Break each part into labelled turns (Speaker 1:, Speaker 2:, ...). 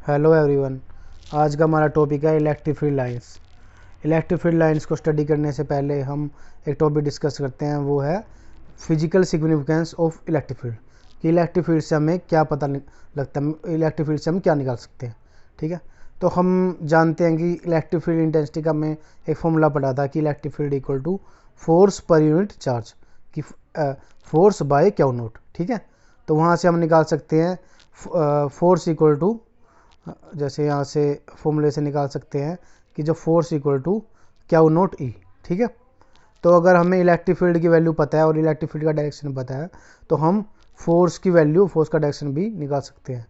Speaker 1: Hello everyone. आज का हमारा टॉपिक है electric field lines. Electric field lines को स्टडी करने से पहले हम एक टॉपिक डिस्कस करते हैं, वो है physical significance of electric field. कि इलेक्ट्रिक फील्ड से हमें क्या पता लगता है, इलेक्ट्रिक फील्ड से हम क्या निकाल सकते हैं। ठीक है, तो हम जानते हैं कि इलेक्ट्रिक फील्ड इंटेंसिटी का हमें एक फॉर्मूला पढ़ा था कि electric field equal to force पर यूनिट चार्ज कि फोर्स बाय क्यू नोट। ठीक है, तो वहाँ से हम निकाल सकते हैं फोर्स इक्वल टू, जैसे यहाँ से फॉर्मूले से निकाल सकते हैं कि जो फोर्स इक्वल टू क्यू नोट ई। ठीक है, तो अगर हमें इलेक्ट्रिक फील्ड की वैल्यू पता है और इलेक्ट्रिक फील्ड का डायरेक्शन पता है तो हम फोर्स की वैल्यू, फोर्स का डायरेक्शन भी निकाल सकते हैं।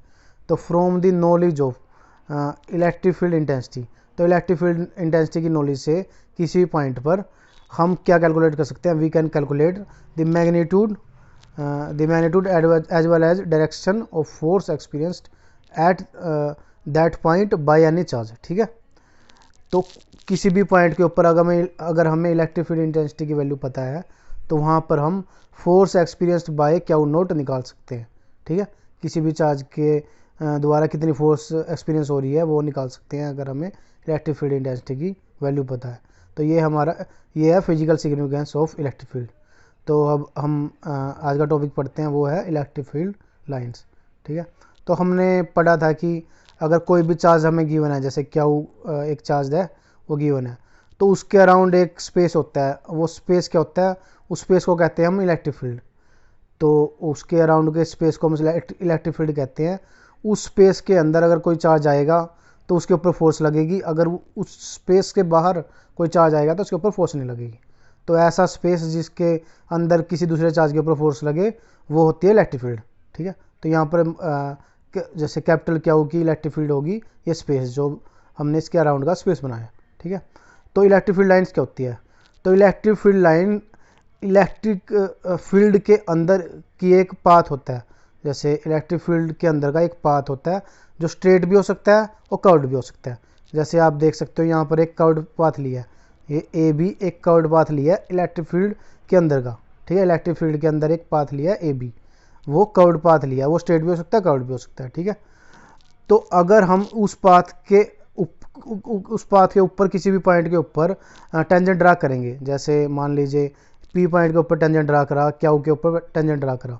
Speaker 1: तो from the knowledge of electric field intensity, तो इलेक्ट्रिक फील्ड इंटेंसिटी की नॉलेज से किसी भी पॉइंट पर हम क्या कैलकुलेट कर सकते हैं, we can calculate the magnitude as well as direction of force experienced at that point by any charge. ठीक है, तो किसी भी पॉइंट के ऊपर अगर हमें इलेक्ट्रिक फील्ड इंटेंसिटी की वैल्यू पता है तो वहाँ पर हम force experienced bye Q note निकाल सकते हैं। ठीक है, किसी भी चार्ज के द्वारा कितनी फोर्स एक्सपीरियंस हो रही है वो निकाल सकते हैं अगर हमें इलेक्ट्रिक फील्ड इंटेंसिटी की वैल्यू पता है। तो ये है physical significance of electric field. तो अब हम आज का टॉपिक पढ़ते हैं, वो है इलेक्ट्रिक फील्ड लाइंस। ठीक है, तो हमने पढ़ा था कि अगर कोई भी चार्ज हमें गिवन है, जैसे क्यू एक चार्ज है वो गिवन है, तो उसके अराउंड एक स्पेस होता है। वो स्पेस क्या होता है, उस स्पेस को कहते हैं हम इलेक्ट्रिक फील्ड। तो उसके अराउंड के स्पेस को हम इलेक्ट्रिक फील्ड कहते हैं। उस स्पेस के अंदर अगर कोई चार्ज आएगा तो उसके ऊपर फोर्स लगेगी, अगर उस स्पेस के बाहर कोई चार्ज आएगा तो उसके ऊपर फोर्स नहीं लगेगी। तो ऐसा स्पेस जिसके अंदर किसी दूसरे चार्ज के ऊपर फोर्स लगे वो होती है इलेक्ट्रिक फील्ड। ठीक है, तो यहाँ पर जैसे कैपिटल क्यू की इलेक्ट्रिक फील्ड होगी ये स्पेस जो हमने इसके अराउंड का स्पेस बनाया। ठीक है, तो इलेक्ट्रिक फील्ड लाइंस क्या होती है, तो electric field line electric field के अंदर की एक पाथ होता है। जैसे इलेक्ट्रिक फील्ड के अंदर का एक पाथ होता है जो स्ट्रेट भी हो सकता है और कर्व्ड भी हो सकता है। जैसे आप देख सकते हो यहाँ पर एक कर्व्ड पाथ लिया है, ये ए बी एक कर्व्ड पाथ लिया है इलेक्ट्रिक फील्ड के अंदर का। ठीक है, इलेक्ट्रिक फील्ड के अंदर एक पाथ लिया है ए बी, वो कर्व्ड पाथ लिया है, वो स्ट्रेट भी हो सकता है कर्व्ड भी हो सकता है। ठीक है, तो अगर हम उस पाथ के ऊपर किसी भी पॉइंट के ऊपर टेंजेंट ड्रा करेंगे, जैसे मान लीजिए पी पॉइंट के ऊपर टेंजेंट ड्रा करा, क्यू के ऊपर टेंजेंट ड्रा करा,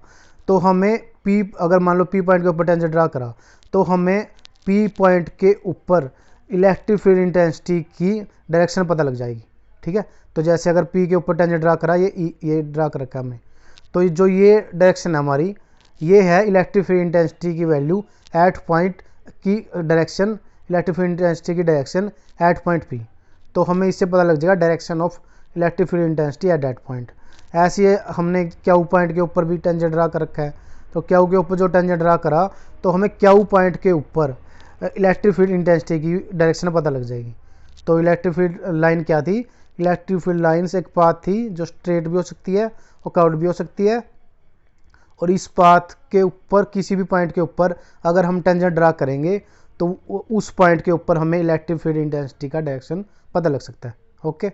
Speaker 1: तो हमें पी, अगर मान लो पी पॉइंट के ऊपर टेंजेंट ड्रा करा तो हमें पी पॉइंट के ऊपर इलेक्ट्रिक फील्ड इंटेंसिटी की डायरेक्शन पता लग जाएगी। ठीक है, तो जैसे अगर पी के ऊपर टेंजेंट ड्रा करा, ये ड्रा कर रखा है हमने, तो जो ये डायरेक्शन है हमारी, ये है इलेक्ट्रिक फील्ड इंटेंसिटी की वैल्यू एट पॉइंट की डायरेक्शन, इलेक्ट्रिक फील्ड इंटेंसिटी की डायरेक्शन एट पॉइंट पी। तो हमें इससे पता लग जाएगा direction of electric field intensity at that point. ऐसे हमने क्यू पॉइंट के ऊपर भी टेंजेंट ड्रा कर रखा है, तो क्यू के ऊपर जो टेंजेंट ड्रा करा तो हमें क्यू पॉइंट के ऊपर इलेक्ट्रिक फील्ड इंटेंसिटी की डायरेक्शन पता लग जाएगी। तो इलेक्ट्रिक फील्ड लाइन क्या थी, इलेक्ट्रिक फील्ड लाइन्स एक पाथ थी जो स्ट्रेट भी हो सकती है और कर्व्ड भी हो सकती है, और इस पाथ के ऊपर किसी भी पॉइंट के ऊपर अगर हम टेंजेंट ड्रा करेंगे तो उस पॉइंट के ऊपर हमें इलेक्ट्रिक फील्ड इंटेंसिटी का डायरेक्शन पता लग सकता है। ओके,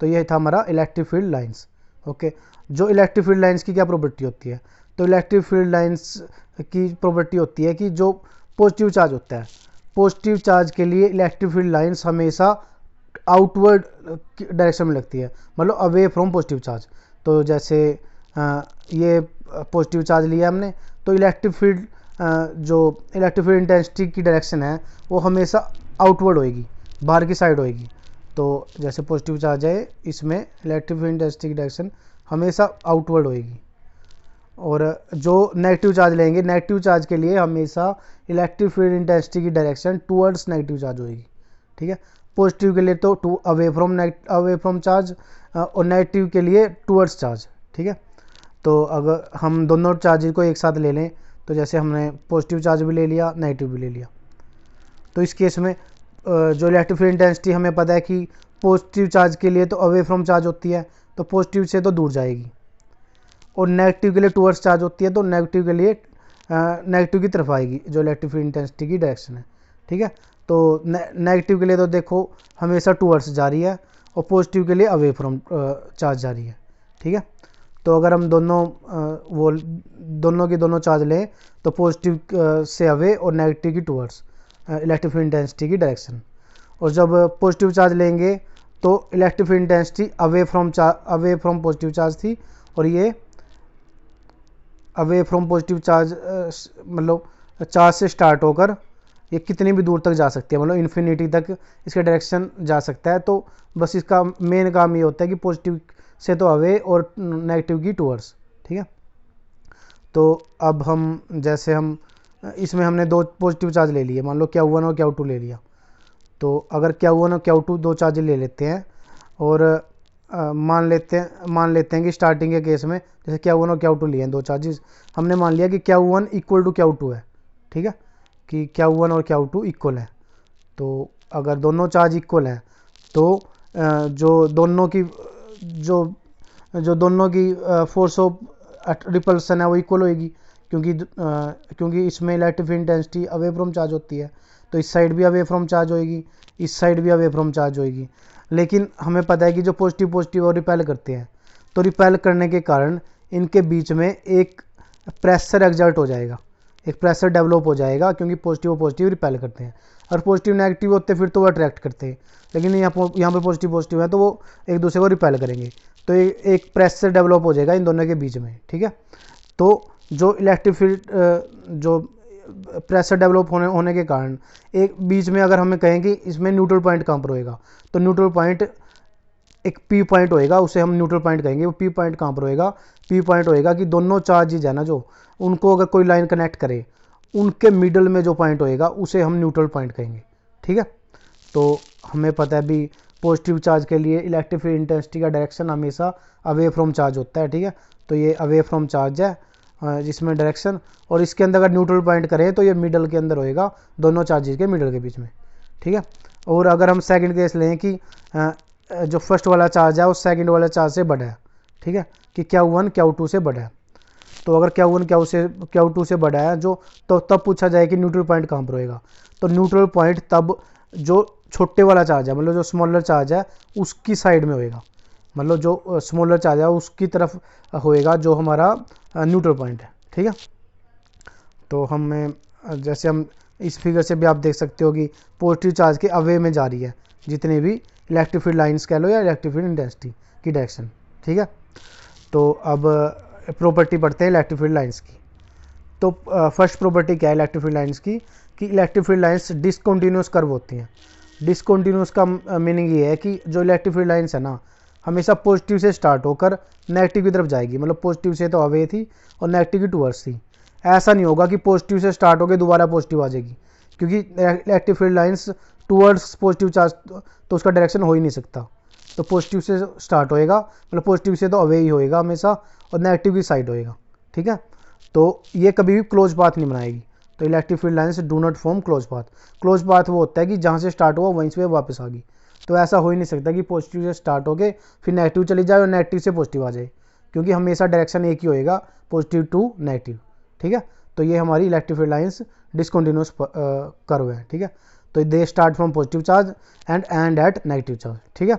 Speaker 1: तो ये था हमारा इलेक्ट्रिक फील्ड लाइंस। ओके, जो इलेक्ट्रिक फील्ड लाइंस की क्या प्रॉपर्टी होती है, तो इलेक्ट्रिक फील्ड लाइंस की प्रॉपर्टी होती है कि जो पॉजिटिव चार्ज होता है, पॉजिटिव चार्ज के लिए इलेक्ट्रिक फील्ड लाइंस हमेशा आउटवर्ड डायरेक्शन में लगती है, मतलब अवे फ्रॉम पॉजिटिव चार्ज। तो जैसे ये पॉजिटिव चार्ज लिया हमने, तो इलेक्ट्रिक फील्ड जो इलेक्ट्रिक फील्ड इंटेंसिटी की डायरेक्शन है वो हमेशा आउटवर्ड होएगी, बाहर की साइड होएगी। तो जैसे पॉजिटिव चार्ज है, इसमें इलेक्ट्रिक फील्ड इंटेंसिटी की डायरेक्शन हमेशा आउटवर्ड होएगी। और जो नेगेटिव चार्ज लेंगे, नेगेटिव चार्ज के लिए हमेशा इलेक्ट्रिक फील्ड इंटेंसिटी की डायरेक्शन टूवर्ड्स नेगेटिव चार्ज होएगी। ठीक है, पॉजिटिव के लिए तो टू अवे फ्रॉम चार्ज, और नेगेटिव के लिए टूवर्ड्स चार्ज। ठीक है, तो अगर हम दोनों चार्ज को एक साथ ले लें, तो जैसे हमने पॉजिटिव चार्ज भी ले लिया, नेगेटिव भी ले लिया, तो इस केस में जो इलेक्ट्रिक फील्ड इंटेंसिटी हमें पता है कि पॉजिटिव चार्ज के लिए तो अवे फ्रॉम चार्ज होती है, तो पॉजिटिव से तो दूर जाएगी, और नेगेटिव के लिए टूवर्ड्स चार्ज होती है, तो नेगेटिव के लिए नेगेटिव की तरफ आएगी जो इलेक्ट्रिक फील्ड इंटेंसिटी की डायरेक्शन है। ठीक है, तो नेगेटिव के लिए तो देखो हमेशा टूवर्ड्स जा रही है, और पॉजिटिव के लिए अवे फ्रॉम चार्ज जा रही है। ठीक है, तो अगर हम दोनों की दोनों चार्ज लें तो पॉजिटिव से अवे और नेगेटिव की टूवर्ड्स, इलेक्ट्रिक फील्ड इंटेंसिटी की डायरेक्शन। और जब पॉजिटिव चार्ज लेंगे तो electric field intensity away from positive charge थी, और ये अवे फ्रॉम पॉजिटिव चार्ज मतलब चार्ज से स्टार्ट होकर ये कितनी भी दूर तक जा सकती है, मतलब इन्फिनिटी तक इसका डायरेक्शन जा सकता है। तो बस इसका मेन काम ये होता है कि पॉजिटिव से तो अवे और नेगेटिव की टूवर्ड्स, ठीक है। तो अब हम जैसे हम इसमें हमने दो पॉजिटिव चार्ज ले लिए, मान लो Q1 और Q2 ले लिया। तो अगर Q1 और Q2 दो चार्ज ले लेते हैं और मान लेते हैं कि स्टार्टिंग के केस में जैसे Q1 और Q2 लिए हैं दो चार्जेस, हमने मान लिया कि Q1 इक्वल टू Q2 है, ठीक है, कि Q1 और Q2 इक्वल है। तो अगर दोनों चार्ज इक्वल हैं तो जो दोनों की फोर्स ऑफ रिपल्सन है वो इक्वल होएगी, क्योंकि इसमें electric field intensity away from charge होती है, तो इस साइड भी अवे फ्रॉम चार्ज होएगी, इस साइड भी अवे फ्रॉम चार्ज होएगी। लेकिन हमें पता है कि जो पॉजिटिव और रिपेल करते हैं, तो रिपेल करने के कारण इनके बीच में एक प्रेशर एग्जर्ट हो जाएगा, एक प्रेशर डेवलप हो जाएगा, क्योंकि पॉजिटिव रिपेल करते हैं। और पॉजिटिव नेगेटिव होते फिर तो वो अट्रैक्ट करते हैं, लेकिन यहाँ पे पॉजिटिव है तो वो एक दूसरे को रिपेल करेंगे, तो एक प्रेशर डेवलप हो जाएगा इन दोनों के बीच में, ठीक है। तो जो इलेक्ट्रिक फील्ड जो प्रेशर डेवलप होने के कारण एक बीच में अगर हमें कहें कि इसमें न्यूट्रल पॉइंट कहाँ पर होएगा, तो न्यूट्रल पॉइंट एक पी पॉइंट होएगा, उसे हम न्यूट्रल पॉइंट कहेंगे। वो पी पॉइंट कहाँ पर होएगा, पी पॉइंट होएगा कि दोनों चार्जेज है ना, जो उनको अगर कोई लाइन कनेक्ट करे, उनके मिडल में जो पॉइंट होएगा उसे हम न्यूट्रल पॉइंट कहेंगे, ठीक है। तो हमें पता है भी पॉजिटिव चार्ज के लिए इलेक्ट्रिक फील्ड इंटेंसिटी का डायरेक्शन हमेशा अवे फ्रॉम चार्ज होता है, ठीक है। तो ये अवे फ्रॉम चार्ज है जिसमें डायरेक्शन, और इसके अंदर अगर न्यूट्रल पॉइंट करें तो ये मिडल के अंदर होएगा, दोनों चार्जेस के मिडल के बीच में, ठीक है। और अगर हम सेकंड केस लें कि जो फर्स्ट वाला चार्ज है वो सेकंड वाला चार्ज से बड़ा है, ठीक है, कि Q1 Q2 से बड़ा है। तो अगर Q1 Q2 से बड़ा है जो, तो तब पूछा जाए कि न्यूट्रल पॉइंट कहाँ पर होएगा, तो न्यूट्रल पॉइंट तब जो छोटे वाला चार्ज है, मतलब जो स्मॉलर चार्ज है उसकी साइड में होएगा, मतलब जो स्मॉलर चार्ज है उसकी तरफ होएगा जो हमारा न्यूट्रल पॉइंट है, ठीक है। तो हमें जैसे हम इस फिगर से भी आप देख सकते हो कि पॉजिटिव चार्ज के अवे में जा रही है जितने भी इलेक्ट्रिक फील्ड लाइंस कह लो या इलेक्ट्रिक फील्ड इंटेंसिटी की डायरेक्शन, ठीक है। तो अब प्रॉपर्टी पढ़ते हैं इलेक्ट्रिक फील्ड लाइंस की। तो फर्स्ट प्रॉपर्टी क्या है इलेक्ट्रिक फील्ड लाइंस की, कि electric field lines discontinuous curve होती हैं। डिसकंटिन्यूअस का मीनिंग ये है कि जो इलेक्ट्रिक फील्ड लाइंस है ना, हमेशा पॉजिटिव से स्टार्ट होकर नेगेटिव की तरफ जाएगी, मतलब पॉजिटिव से तो अवे थी और नेगेटिव की टूवर्ड्स थी। ऐसा नहीं होगा कि पॉजिटिव से स्टार्ट होकर दोबारा पॉजिटिव आ जाएगी, क्योंकि electric field lines towards positive charge तो उसका डायरेक्शन हो ही नहीं सकता। तो पॉजिटिव से स्टार्ट होएगा, मतलब पॉजिटिव से तो अवे ही होएगा हमेशा, और नेगेटिव की साइड होएगा, ठीक है। तो ये कभी भी क्लोज पाथ नहीं बनाएगी। तो electric field lines do not form close path. Close path वो होता है कि जहाँ से स्टार्ट हुआ वहीं से वापस आ गई। तो ऐसा हो ही नहीं सकता कि पॉजिटिव से स्टार्ट होके फिर नेगेटिव चली जाए और नेगेटिव से पॉजिटिव आ जाए, क्योंकि हमेशा डायरेक्शन एक ही होएगा, पॉजिटिव टू नेगेटिव, ठीक है। तो ये हमारी electric field lines discontinuous curve है, ठीक है। तो they start from positive charge and end at negative charge, ठीक है।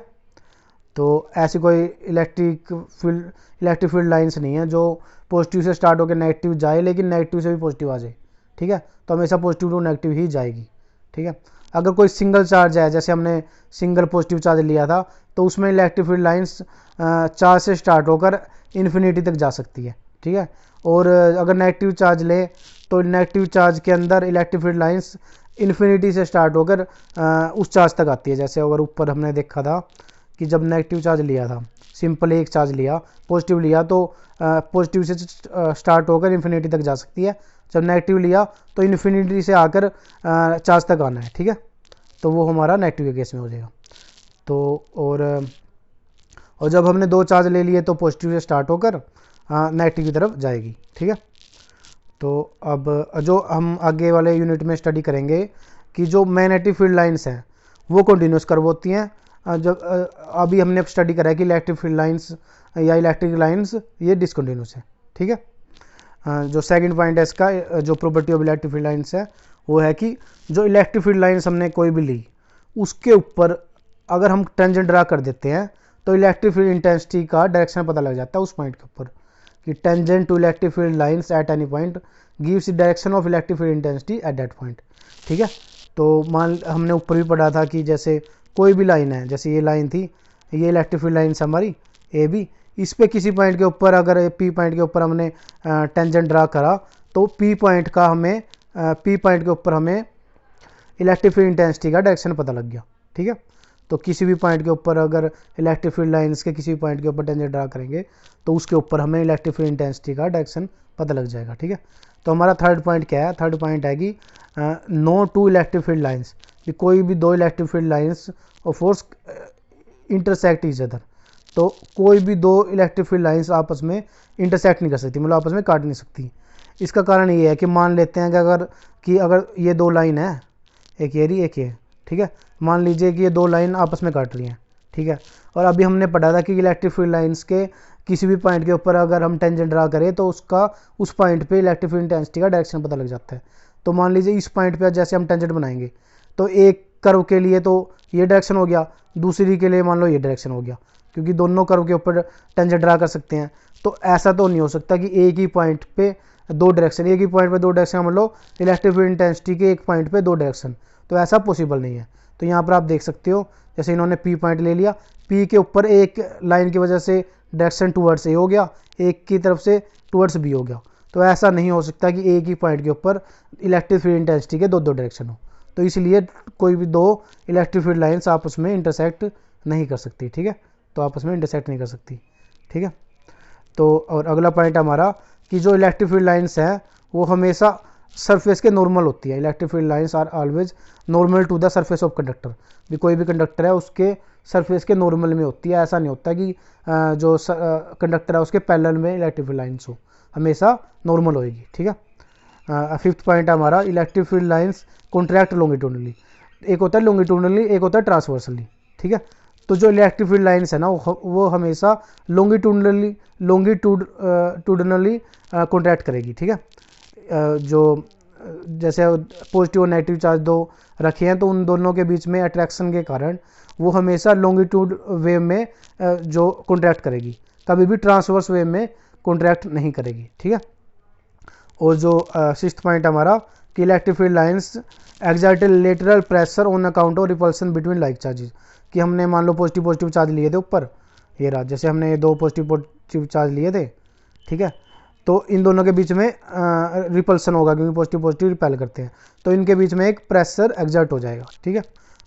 Speaker 1: तो ऐसी कोई इलेक्ट्रिक फील्ड लाइंस नहीं है जो पॉजिटिव से स्टार्ट होकर नेगेटिव जाए लेकिन नेगेटिव से भी पॉजिटिव आ जाए, ठीक है। तो हमेशा पॉजिटिव टू नेगेटिव ही जाएगी, ठीक है। अगर कोई सिंगल चार्ज है, जैसे हमने सिंगल पॉजिटिव चार्ज लिया था, तो उसमें इलेक्ट्रिक फील्ड लाइंस चार्ज से स्टार्ट होकर इन्फिनिटी तक जा सकती है, ठीक है। और अगर नेगेटिव चार्ज ले तो नेगेटिव चार्ज के अंदर इलेक्ट्रिक फील्ड लाइंस इन्फिनिटी से स्टार्ट होकर उस चार्ज तक आती है। जैसे अगर ऊपर हमने देखा था कि जब नेगेटिव चार्ज लिया था, सिंपल एक चार्ज लिया, पॉजिटिव लिया, तो पॉजिटिव से स्टार्ट होकर इन्फिनिटी तक जा सकती है। जब नेगेटिव लिया तो इन्फिनिटी से आकर चार्ज तक आना है, ठीक है। तो वो हमारा नेगेटिव के केस में हो जाएगा। तो और जब हमने दो चार्ज ले लिए तो पॉजिटिव से स्टार्ट होकर नेगेटिव की तरफ जाएगी, ठीक है। तो अब जो हम आगे वाले यूनिट में स्टडी करेंगे कि जो मैग्नेटिक फील्ड लाइंस हैं वो कंटिन्यूस कर्व होती हैं। जब अभी हमने स्टडी करा है कि इलेक्ट्रिक फील्ड लाइंस या इलेक्ट्रिक लाइंस ये डिसकंटिन्यूस है, ठीक है। जो सेकंड पॉइंट है इसका, जो property of electric field lines है वो है कि जो इलेक्ट्रिक फील्ड लाइंस हमने कोई भी ली, उसके ऊपर अगर हम टेंजेंट ड्रा कर देते हैं तो इलेक्ट्रिक फील्ड इंटेंसिटी का डायरेक्शन पता लग जाता है उस पॉइंट के ऊपर, कि tangent to electric field lines at any point gives the direction of electric field intensity at that point, ठीक है। तो हमने ऊपर भी पढ़ा था कि जैसे कोई भी लाइन है, जैसे ये लाइन थी, ये इलेक्ट्रिक फील्ड लाइन हमारी ए बी, इस पे किसी पॉइंट के ऊपर अगर पी पॉइंट के ऊपर हमने टेंजेंट ड्रा करा तो पी पॉइंट के ऊपर हमें इलेक्ट्रिक फील्ड इंटेंसिटी का डायरेक्शन पता लग गया। ठीक है, तो किसी भी पॉइंट के ऊपर अगर इलेक्ट्रिक फील्ड लाइंस के किसी पॉइंट के ऊपर टेंजेंट ड्रा करेंगे तो उसके ऊपर हमें इलेक्ट्रिक फील्ड इंटेंसिटी का डायरेक्शन पता लग जाएगा। ठीक है, तो हमारा थर्ड पॉइंट क्या है? थर्ड पॉइंट है कि no two electric field lines, कोई भी दो इलेक्ट्रिक फील्ड लाइंस और फोर्स इंटरसेक्ट ईच अदर। तो कोई भी दो इलेक्ट्रिक फील्ड लाइंस आपस में इंटरसेक्ट नहीं कर सकती, मतलब आपस में काट नहीं सकती। इसका कारण ये है कि मान लेते हैं कि अगर ये दो लाइन है, एक ये रही एक ये, ठीक है, मान लीजिए कि ये दो लाइन आपस में काट रही हैं। ठीक है, और अभी हमने पढ़ा था कि इलेक्ट्रिक फील्ड लाइंस के किसी भी पॉइंट के ऊपर अगर हम टेंजेंट ड्रा करें तो उसका उस पॉइंट पे इलेक्ट्रिक फील्ड इंटेंसिटी का डायरेक्शन पता लग जाता है। तो मान लीजिए इस पॉइंट पे जैसे हम टेंजेंट बनाएंगे तो एक कर्व के लिए तो ये डायरेक्शन हो गया, दूसरी के लिए मान लो ये डायरेक्शन हो गया, क्योंकि दोनों कर्व के ऊपर टेंजेंट ड्रा कर सकते हैं। तो ऐसा तो नहीं हो सकता कि एक ही पॉइंट पे दो डायरेक्शन मान लो इलेक्ट्रिक फील्ड इंटेंसिटी के एक पॉइंट पे दो डायरेक्शन, तो ऐसा पॉसिबल नहीं है। तो यहाँ पर आप देख सकते हो, जैसे इन्होंने पी पॉइंट ले लिया, पी के ऊपर एक लाइन की वजह से डायरेक्शन टूवर्ड्स ए हो गया, एक की तरफ से टूवर्ड्स बी हो गया। तो ऐसा नहीं हो सकता कि एक ही पॉइंट के ऊपर इलेक्ट्रिक फील्ड इंटेंसिटी के दो दो डायरेक्शन हो। तो इसलिए कोई भी दो इलेक्ट्रिक फील्ड लाइन्स आपस में इंटरसेक्ट नहीं कर सकती। ठीक है, तो आपस में इंटरसेक्ट नहीं कर सकती। ठीक है, तो और अगला पॉइंट हमारा कि जो इलेक्ट्रिक फील्ड लाइन्स हैं वो हमेशा सरफेस के नॉर्मल होती है। Electric field lines are always normal to the surface of conductor. भी कोई भी कंडक्टर है उसके सरफेस के नॉर्मल में होती है, ऐसा नहीं होता कि जो कंडक्टर है उसके पैरेलल में इलेक्ट्रिक फील्ड लाइन्स हो, हमेशा नॉर्मल होएगी। ठीक है, फिफ्थ पॉइंट हमारा electric field lines contract longitudinally. एक होता है लॉन्गिट्यूडनली, एक होता है ट्रांसवर्सली। ठीक है, तो जो इलेक्ट्रिक फील्ड लाइन्स है ना वो हमेशा लॉन्गिट्यूडनली कॉन्ट्रैक्ट करेगी। ठीक है, जो जैसे पॉजिटिव और नेगेटिव चार्ज दो रखे हैं तो उन दोनों के बीच में अट्रैक्शन के कारण वो हमेशा लॉन्गिट्यूड वेव में जो कॉन्ट्रैक्ट करेगी, कभी भी ट्रांसवर्स वेव में कॉन्ट्रैक्ट नहीं करेगी। ठीक है, और जो सिक्स्थ पॉइंट हमारा कि electric field lines exert lateral pressure on account of repulsion between like charges. कि हमने मान लो पॉजिटिव चार्ज लिए थे ऊपर, ये रहा, जैसे हमने दो पॉजिटिव चार्ज लिए थे। ठीक है, तो इन दोनों के बीच में रिपल्सन होगा, क्योंकि पॉजिटिव रिपेल करते हैं, तो इनके बीच में एक प्रेशर एक्सर्ट हो जाएगा। ठीक है,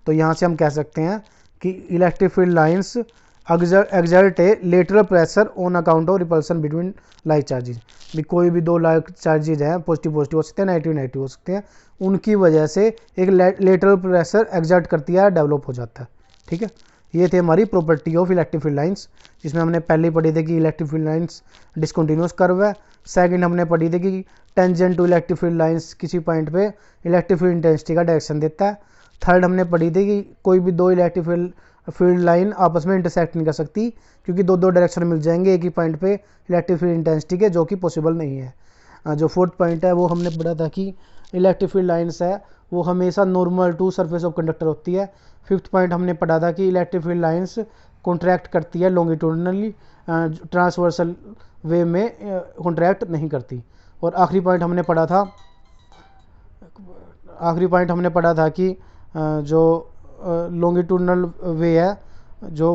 Speaker 1: तो यहाँ से हम कह सकते हैं कि electric field lines exert A lateral pressure on account of repulsion between like charges. भी कोई भी दो लाइक चार्जेज हैं, पॉजिटिव हो सकते हैं, नेगेटिव हो सकते हैं, उनकी वजह से एक लेटरल प्रेशर एक्सर्ट करती है, डेवलप हो जाता है। ठीक है, ये थे हमारी property of electric field lines, जिसमें हमने पहले पढ़ी थी कि electric field lines discontinuous curve है। सेकंड हमने पढ़ी थी कि tangent to electric field lines किसी पॉइंट पे इलेक्ट्रिक फील्ड इंटेंसिटी का डायरेक्शन देता है। थर्ड हमने पढ़ी थी कि कोई भी दो इलेक्ट्रिक फील्ड लाइन आपस में इंटरसेक्ट नहीं कर सकती, क्योंकि दो दो डायरेक्शन मिल जाएंगे एक ही पॉइंट पे इलेक्ट्रिक फील्ड इंटेंसिटी के, जो कि पॉसिबल नहीं है। जो फोर्थ पॉइंट है वो हमने पढ़ा था कि इलेक्ट्रिक फील्ड लाइन्स है वो हमेशा normal to surface of conductor होती है। फिफ्थ पॉइंट हमने पढ़ा था कि इलेक्ट्रिक फील्ड लाइन्स कॉन्ट्रैक्ट करती है लॉन्गिट्यूडनली, ट्रांसवर्सल वे में कॉन्ट्रैक्ट नहीं करती। और आखिरी पॉइंट हमने पढ़ा था कि जो लॉन्गिट्यूडनल वे है जो